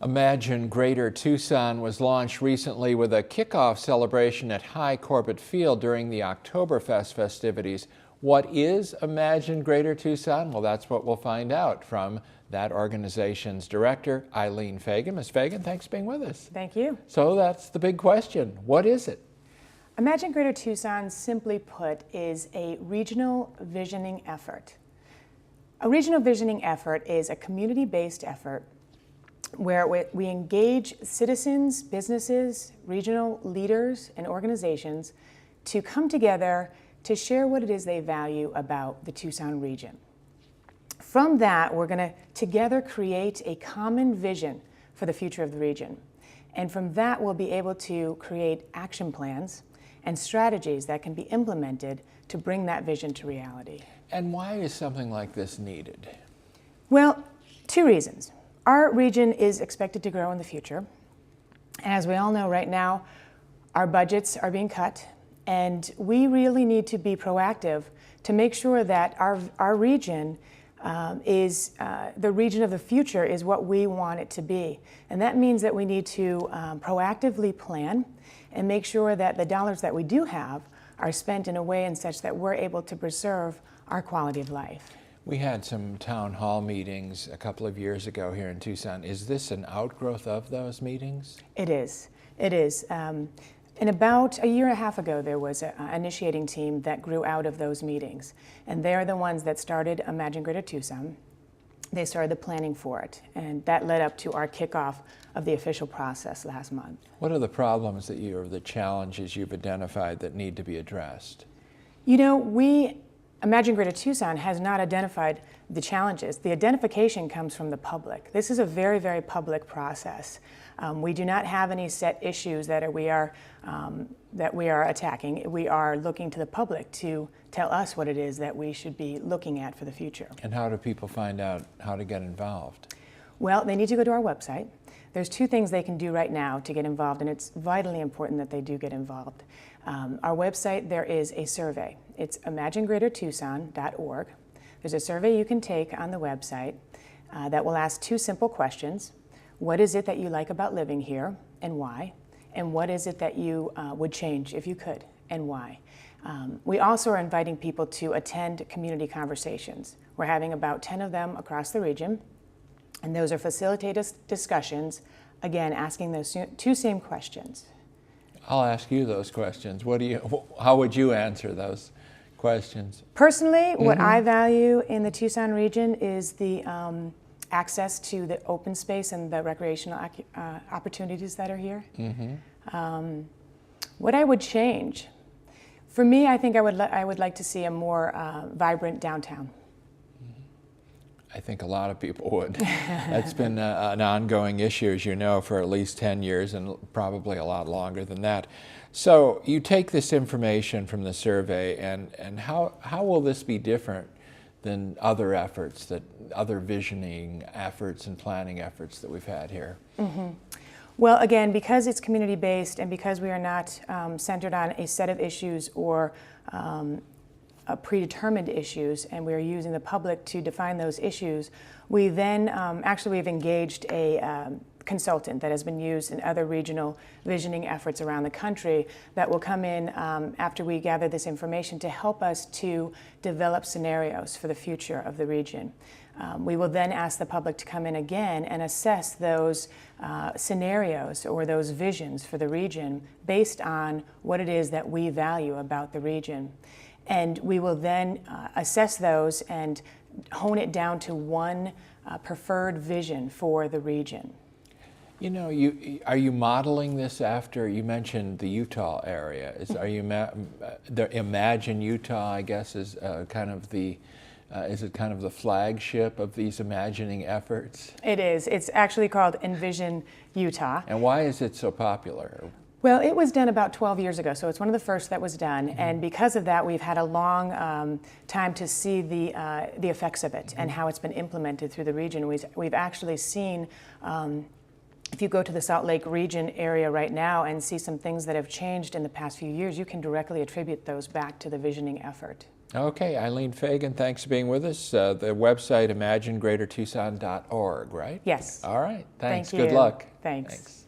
Imagine Greater Tucson was launched recently with a kickoff celebration at High Corbett Field during the Oktoberfest festivities. What is Imagine Greater Tucson? Well, that's what we'll find out from that organization's director, Eileen Fagan. Ms. Fagan, thanks for being with us. Thank you. So that's the big question. What is it? Imagine Greater Tucson, simply put, is a regional visioning effort. A regional visioning effort is a community-based effort where we engage citizens, businesses, regional leaders, and organizations to come together to share what it is they value about the Tucson region. From that, we're going to together create a common vision for the future of the region. And from that, we'll be able to create action plans and strategies that can be implemented to bring that vision to reality. And why is something like this needed? Well, two reasons. Our region is expected to grow in the future. As we all know right now, our budgets are being cut, and we really need to be proactive to make sure that our region is the region of the future is what we want it to be. And that means that we need to proactively plan and make sure that the dollars that we do have are spent in a way and such that we're able to preserve our quality of life. We had some town hall meetings a couple of years ago here in Tucson. Is this an outgrowth of those meetings? It is. It is. And about a year and a half ago, there was an initiating team that grew out of those meetings. And they're the ones that started Imagine Greater Tucson. They started the planning for it. And that led up to our kickoff of the official process last month. What are the problems that or the challenges you've identified that need to be addressed? You know, Imagine Greater Tucson has not identified the challenges. The identification comes from the public. This is a very, very public process. We do not have any set issues that we are attacking. We are looking to the public to tell us what it is that we should be looking at for the future. And how do people find out how to get involved? Well, they need to go to our website. There's two things they can do right now to get involved, and it's vitally important that they do get involved. Our website, there is a survey. It's imaginegreatertucson.org. There's a survey you can take on the website that will ask two simple questions. What is it that you like about living here, and why? And what is it that you would change if you could, and why? We also are inviting people to attend community conversations. We're having about 10 of them across the region, and those are facilitated discussions, again, asking those two same questions. I'll ask you those questions. How would you answer those questions? Personally, what I value in the Tucson region is the access to the open space and the recreational opportunities that are here. What I would change, for me, I think I would like to see a more vibrant downtown. I think a lot of people would. That's been an ongoing issue, as you know, for at least 10 years and probably a lot longer than that. So you take this information from the survey, and how will this be different than other efforts, other visioning efforts and planning efforts that we've had here? Well, again, because it's community-based and because we are not centered on a set of issues or predetermined issues, and we are using the public to define those issues, we then we've engaged a consultant that has been used in other regional visioning efforts around the country that will come in after we gather this information to help us to develop scenarios for the future of the region. We will then ask the public to come in again and assess those scenarios or those visions for the region based on what it is that we value about the region. And we will then assess those and hone it down to one preferred vision for the region. You know, are you modeling this after, you mentioned the Utah area. The Imagine Utah, I guess, is kind of the, is it kind of the flagship of these imagining efforts? It is. It's actually called Envision Utah. And why is it so popular? Well, it was done about 12 years ago, so it's one of the first that was done, and because of that, we've had a long time to see the effects of it and how it's been implemented through the region. We've actually seen, if you go to the Salt Lake region area right now and see some things that have changed in the past few years, you can directly attribute those back to the visioning effort. Okay, Eileen Fagan, thanks for being with us. The website, imagine greatertucson.org, right? Yes. All right, thanks. Thank you. Good luck. Thanks. Thanks.